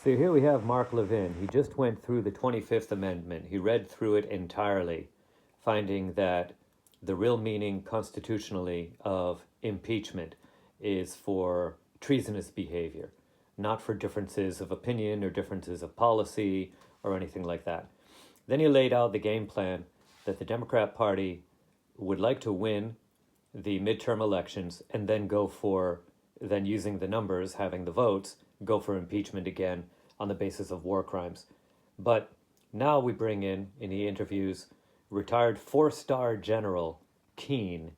So here we have Mark Levin. He just went through the 25th Amendment. He read through it entirely, finding that the real meaning constitutionally of impeachment is for treasonous behavior, not for differences of opinion or differences of policy or anything like that. Then he laid out the game plan that the Democrat Party would like to win the midterm elections and then then using the numbers, having the votes, go for impeachment again on the basis of war crimes. But now we bring in the interviews, retired four-star General Keane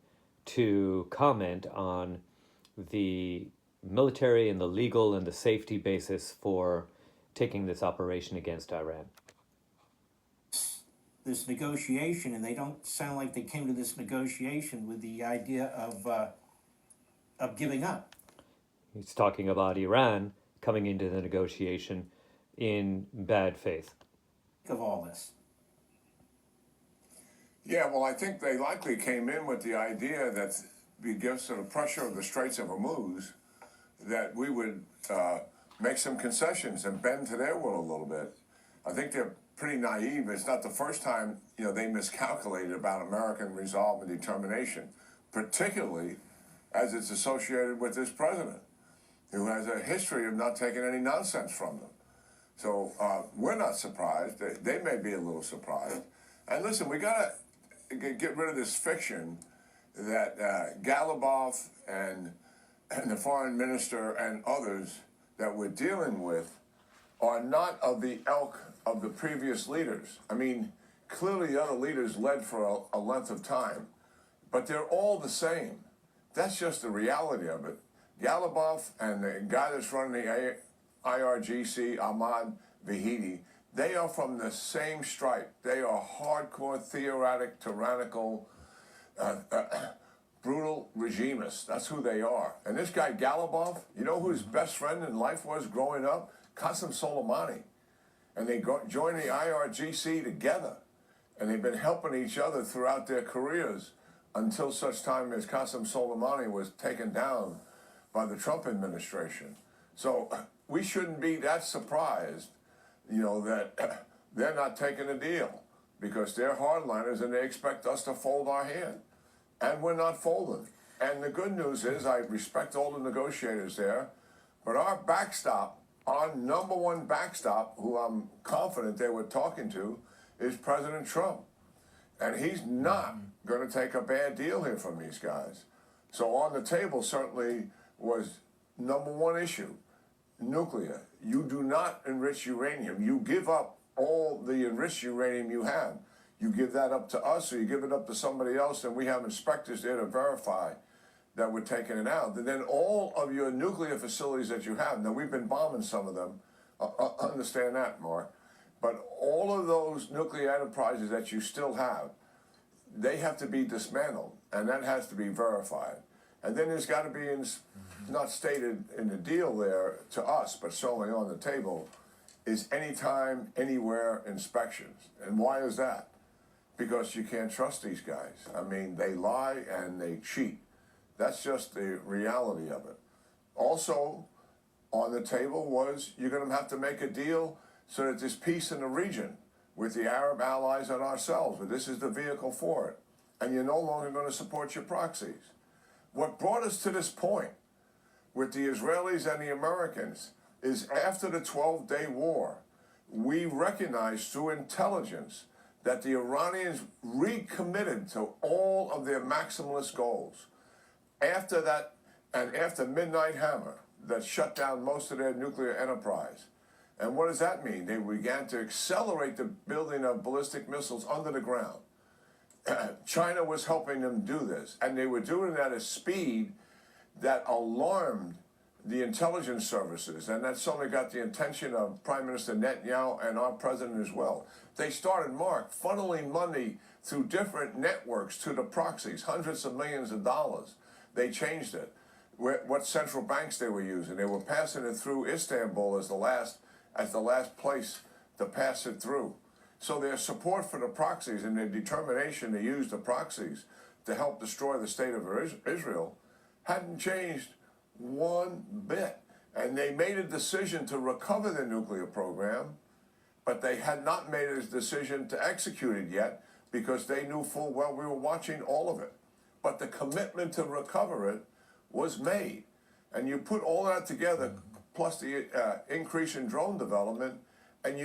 to comment on the military and the legal and the safety basis for taking this operation against Iran. This negotiation, and they don't sound like they came to this negotiation with the idea of giving up. He's talking about Iran coming into the negotiation in bad faith. Of all this. Yeah, well, I think they likely came in with the idea that because of the pressure of the Straits of Hormuz, that we would make some concessions and bend to their will a little bit. I think they're pretty naive. It's not the first time, they miscalculated about American resolve and determination, particularly as it's associated with this president, who has a history of not taking any nonsense from them. So we're not surprised. They may be a little surprised. And listen, we got to get rid of this fiction that Galibov and the foreign minister and others that we're dealing with are not of the ilk of the previous leaders. I mean, clearly the other leaders led for a length of time, but they're all the same. That's just the reality of it. Galibov and the guy that's running the IRGC, Ahmad Vahidi, they are from the same stripe. They are hardcore, theocratic, tyrannical, brutal regimists. That's who they are. And this guy Galibov, you know who his best friend in life was growing up? Qasem Soleimani. And they joined the IRGC together. And they've been helping each other throughout their careers until such time as Qasem Soleimani was taken down by the Trump administration. So we shouldn't be that surprised, that they're not taking a deal, because they're hardliners and they expect us to fold our hand. And we're not folding. And the good news is, I respect all the negotiators there, but our backstop, our number one backstop, who I'm confident they were talking to, is President Trump. And he's not going to take a bad deal here from these guys. So on the table certainly was number one issue, nuclear. You do not enrich uranium. You give up all the enriched uranium you have. You give that up to us, or you give it up to somebody else, and we have inspectors there to verify that we're taking it out. And then all of your nuclear facilities that you have, now we've been bombing some of them, understand that, Mark, but all of those nuclear enterprises that you still have, they have to be dismantled, and that has to be verified. And then there's got to be, not stated in the deal there to us, but certainly on the table, is anytime, anywhere inspections. And why is that? Because you can't trust these guys. I mean, they lie and they cheat. That's just the reality of it. Also, on the table was you're going to have to make a deal so that there's peace in the region with the Arab allies and ourselves. But this is the vehicle for it. And you're no longer going to support your proxies. What brought us to this point with the Israelis and the Americans is after the 12-day war, we recognized through intelligence that the Iranians recommitted to all of their maximalist goals. After that, and after Midnight Hammer, that shut down most of their nuclear enterprise. And what does that mean? They began to accelerate the building of ballistic missiles under the ground. China was helping them do this, and they were doing it at a speed that alarmed the intelligence services, and that certainly got the attention of Prime Minister Netanyahu and our president as well. They started, Mark, funneling money through different networks to the proxies, hundreds of millions of dollars. They changed it. What central banks they were using. They were passing it through Istanbul as the last place to pass it through. So their support for the proxies and their determination to use the proxies to help destroy the state of Israel hadn't changed one bit. And they made a decision to recover the nuclear program, but they had not made a decision to execute it yet because they knew full well we were watching all of it. But the commitment to recover it was made. And you put all that together, plus the increase in drone development, and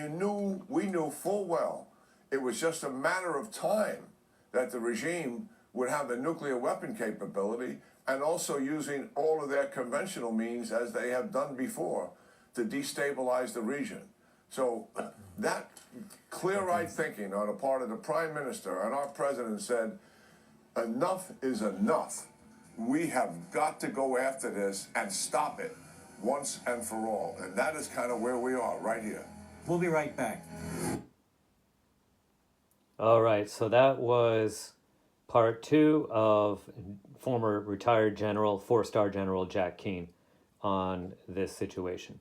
we knew full well it was just a matter of time that the regime would have the nuclear weapon capability and also using all of their conventional means as they have done before to destabilize the region. So that clear-eyed thinking on the part of the Prime Minister and our President said, enough is enough. We have got to go after this and stop it once and for all. And that is kind of where we are right here. We'll be right back. All right, so that was part 2 of former retired general, 4-star General Jack Keane on this situation.